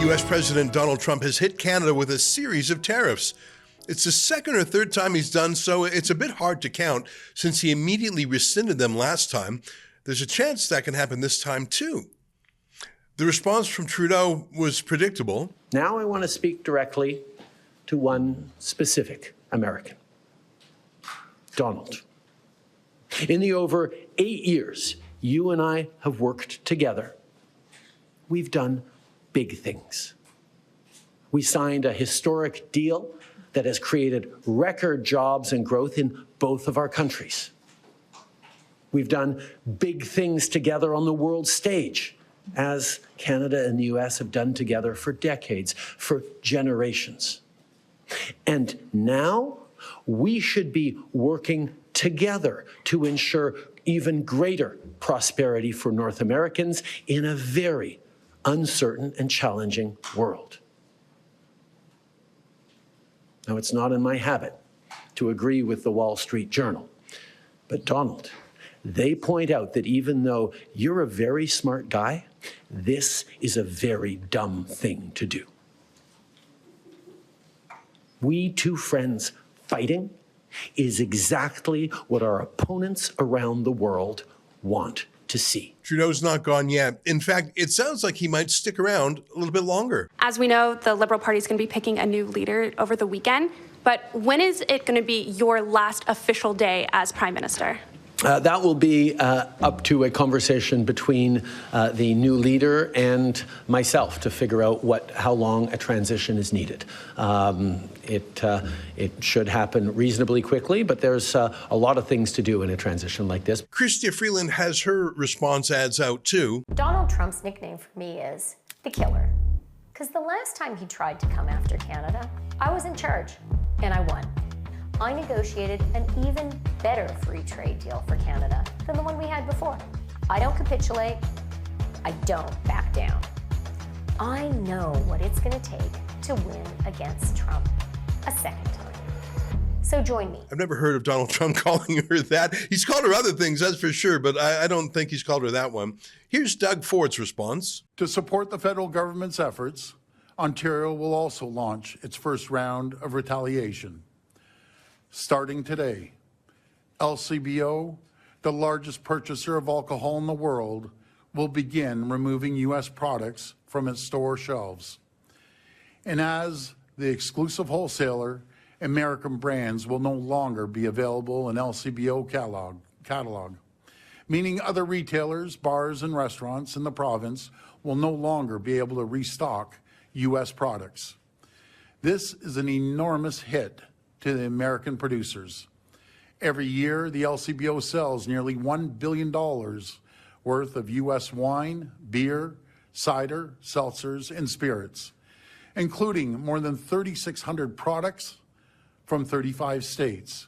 U.S. President Donald Trump has hit Canada with a series of tariffs. It's the second or third time he's done so. It's a bit hard to count since he immediately rescinded them last time. There's a chance that can happen this time too. The response from Trudeau was predictable. Now I want to speak directly to one specific American, Donald. In the over 8 years you and I have worked together, we've done big things. We signed a historic deal that has created record jobs and growth in both of our countries. We've done big things together on the world stage, as Canada and the US have done together for decades, for generations. And now we should be working together to ensure even greater prosperity for North Americans in a very uncertain and challenging world. Now, it's not in my habit to agree with the Wall Street Journal, but Donald, they point out that even though you're a very smart guy, this is a very dumb thing to do. We two friends fighting is exactly what our opponents around the world want to see. Trudeau's not gone yet. In fact, it sounds like he might stick around a little bit longer. As we know, the Liberal Party is going to be picking a new leader over the weekend. But when is it going to be your last official day as Prime Minister? That will be up to a conversation between the new leader and myself to figure out how long a transition is needed. It should happen reasonably quickly, but there's a lot of things to do in a transition like this. Chrystia Freeland has her response ads out too. Donald Trump's nickname for me is the killer, because the last time he tried to come after Canada, I was in charge and I won. I negotiated an even better free trade deal for Canada than the one we had before. I don't capitulate. I don't back down. I know what it's going to take to win against Trump a second time. So join me. I've never heard of Donald Trump calling her that. He's called her other things, that's for sure, but I don't think he's called her that one. Here's Doug Ford's response. To support the federal government's efforts, Ontario will also launch its first round of retaliation. Starting today, LCBO, the largest purchaser of alcohol in the world, will begin removing U.S. products from its store shelves. And as the exclusive wholesaler, American brands will no longer be available in LCBO catalog, meaning other retailers, bars, and restaurants in the province will no longer be able to restock U.S. products. This is an enormous hit to the American producers. Every year, the LCBO sells nearly $1 billion worth of U.S. wine, beer, cider, seltzers, and spirits, including more than 3,600 products from 35 states.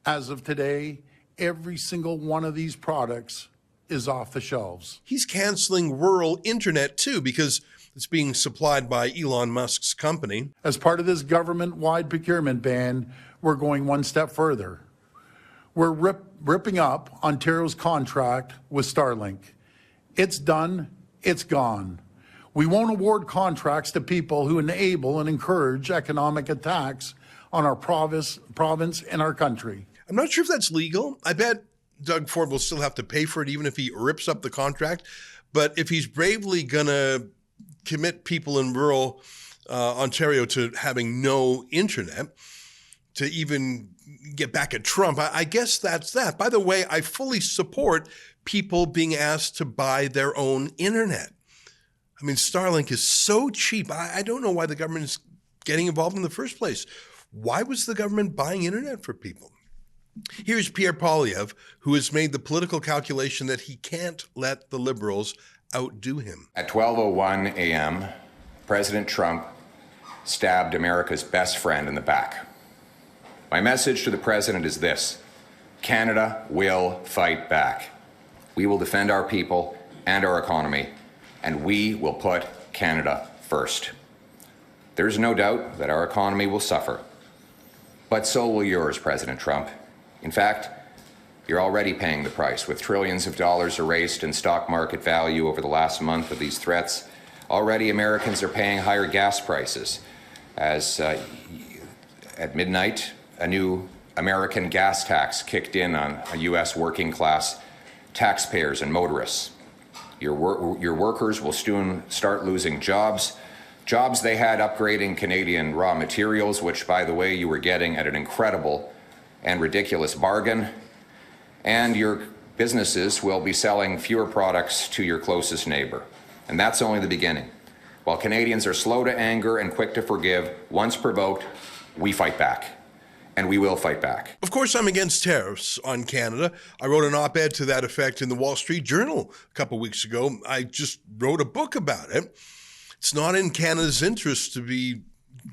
As of today, every single one of these products is off the shelves. He's canceling rural internet too because it's being supplied by Elon Musk's company. As part of this government-wide procurement ban, we're going one step further. We're ripping up Ontario's contract with Starlink. It's done, it's gone. We won't award contracts to people who enable and encourage economic attacks on our province and our country. I'm not sure if that's legal. I bet Doug Ford will still have to pay for it even if he rips up the contract. But if he's bravely gonna commit people in rural Ontario to having no internet, to even get back at Trump, I guess that's that. By the way, I fully support people being asked to buy their own internet. I mean, Starlink is so cheap. I don't know why the government is getting involved in the first place. Why was the government buying internet for people? Here's Pierre Poilievre, who has made the political calculation that he can't let the Liberals outdo him. At 12:01 a.m., President Trump stabbed America's best friend in the back. My message to the president is this: Canada will fight back. We will defend our people and our economy, and we will put Canada first. There is no doubt that our economy will suffer, but so will yours, President Trump. In fact, you're already paying the price, with trillions of dollars erased in stock market value over the last month of these threats. Already, Americans are paying higher gas prices as at midnight, a new American gas tax kicked in on U.S. working class taxpayers and motorists. Your workers will soon start losing jobs they had upgrading Canadian raw materials, which, by the way, you were getting at an incredible and ridiculous bargain. And your businesses will be selling fewer products to your closest neighbor. And that's only the beginning. While Canadians are slow to anger and quick to forgive, once provoked, we fight back. And we will fight back. Of course, I'm against tariffs on Canada. I wrote an op-ed to that effect in the Wall Street Journal a couple of weeks ago. I just wrote a book about it. It's not in Canada's interest to be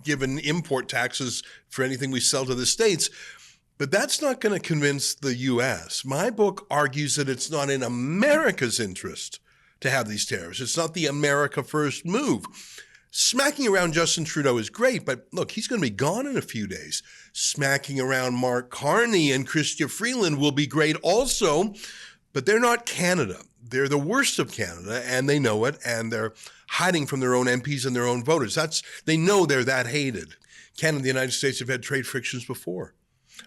given import taxes for anything we sell to the States, but that's not going to convince the U.S. My book argues that it's not in America's interest to have these tariffs. It's not the America First move. Smacking around Justin Trudeau is great, but look, he's going to be gone in a few days. Smacking around Mark Carney and Chrystia Freeland will be great also, but they're not Canada. They're the worst of Canada, and they know it, and they're hiding from their own MPs and their own voters. They know they're that hated. Canada and the United States have had trade frictions before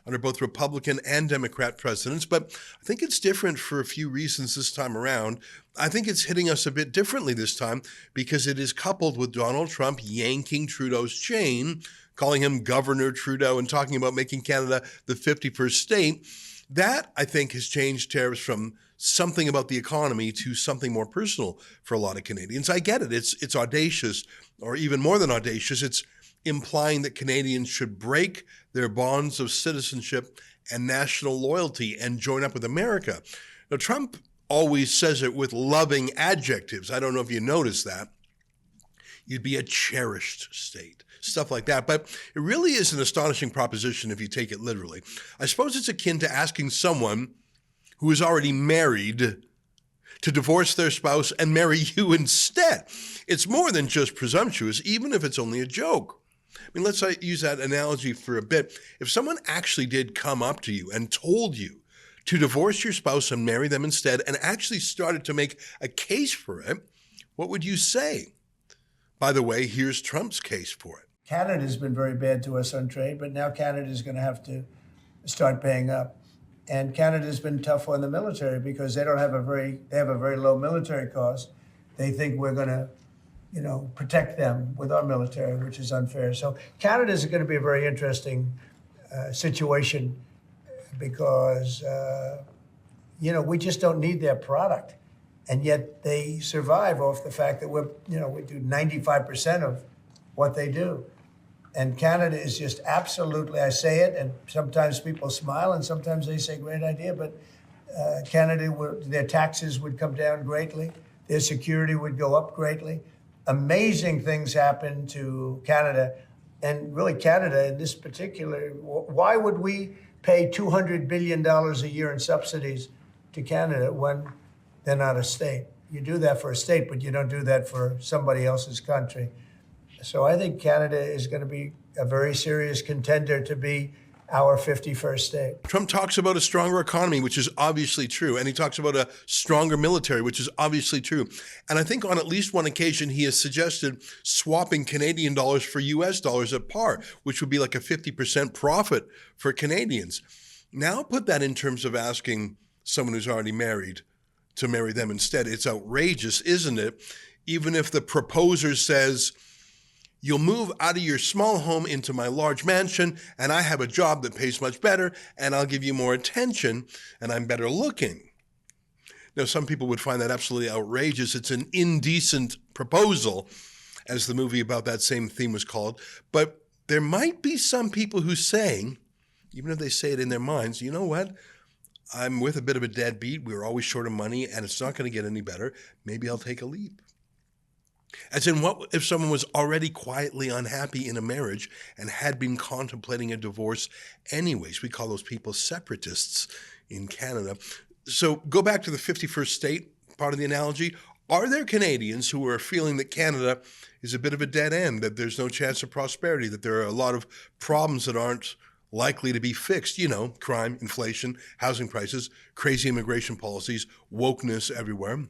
under both Republican and Democrat presidents, but I think it's different for a few reasons this time around. I think it's hitting us a bit differently this time because it is coupled with Donald Trump yanking Trudeau's chain, calling him Governor Trudeau and talking about making Canada the 51st state. That, I think, has changed tariffs from something about the economy to something more personal for a lot of Canadians. I get it. It's audacious, or even more than audacious. It's implying that Canadians should break their bonds of citizenship and national loyalty and join up with America. Now, Trump always says it with loving adjectives. I don't know if you noticed that. You'd be a cherished state, stuff like that. But it really is an astonishing proposition if you take it literally. I suppose it's akin to asking someone who is already married to divorce their spouse and marry you instead. It's more than just presumptuous, even if it's only a joke. I mean, let's use that analogy for a bit. If someone actually did come up to you and told you to divorce your spouse and marry them instead, and actually started to make a case for it, what would you say? By the way, here's Trump's case for it. Canada's been very bad to us on trade, but now Canada's going to have to start paying up. And Canada's been tough on the military because they have a very low military cost. They think we're going to, protect them with our military, which is unfair. So Canada's going to be a very interesting situation because, we just don't need their product. And yet they survive off the fact that we do 95% of what they do. And Canada is just absolutely, I say it, and sometimes people smile and sometimes they say, great idea, but Canada, their taxes would come down greatly. Their security would go up greatly. Amazing things happen to Canada. And really Canada in this particular, why would we pay $200 billion a year in subsidies to Canada when they're not a state? You do that for a state, but you don't do that for somebody else's country. So I think Canada is going to be a very serious contender to be our 51st state. Trump talks about a stronger economy, which is obviously true. And he talks about a stronger military, which is obviously true. And I think on at least one occasion, he has suggested swapping Canadian dollars for US dollars at par, which would be like a 50% profit for Canadians. Now put that in terms of asking someone who's already married to marry them instead. It's outrageous, isn't it? Even if the proposer says, you'll move out of your small home into my large mansion, and I have a job that pays much better, and I'll give you more attention, and I'm better looking. Now, some people would find that absolutely outrageous. It's an indecent proposal, as the movie about that same theme was called. But there might be some people who say, even if they say it in their minds, you know what? I'm with a bit of a deadbeat. We're always short of money, and it's not going to get any better. Maybe I'll take a leap. As in, what if someone was already quietly unhappy in a marriage and had been contemplating a divorce anyways? We call those people separatists in Canada. So go back to the 51st state part of the analogy. Are there Canadians who are feeling that Canada is a bit of a dead end, that there's no chance of prosperity, that there are a lot of problems that aren't likely to be fixed? Crime, inflation, housing prices, crazy immigration policies, wokeness everywhere.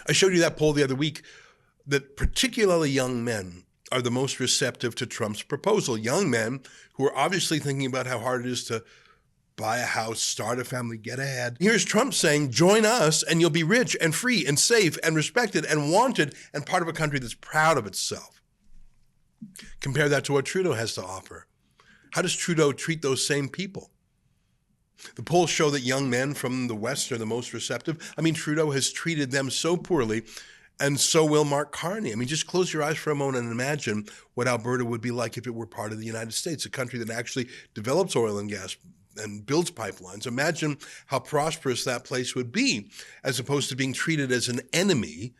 I showed you that poll the other week. that particularly young men are the most receptive to Trump's proposal. Young men who are obviously thinking about how hard it is to buy a house, start a family, get ahead. Here's Trump saying, join us and you'll be rich and free and safe and respected and wanted and part of a country that's proud of itself. Compare that to what Trudeau has to offer. How does Trudeau treat those same people? The polls show that young men from the West are the most receptive. I mean, Trudeau has treated them so poorly, and so will Mark Carney. I mean, just close your eyes for a moment and imagine what Alberta would be like if it were part of the United States, a country that actually develops oil and gas and builds pipelines. Imagine how prosperous that place would be, as opposed to being treated as an enemy.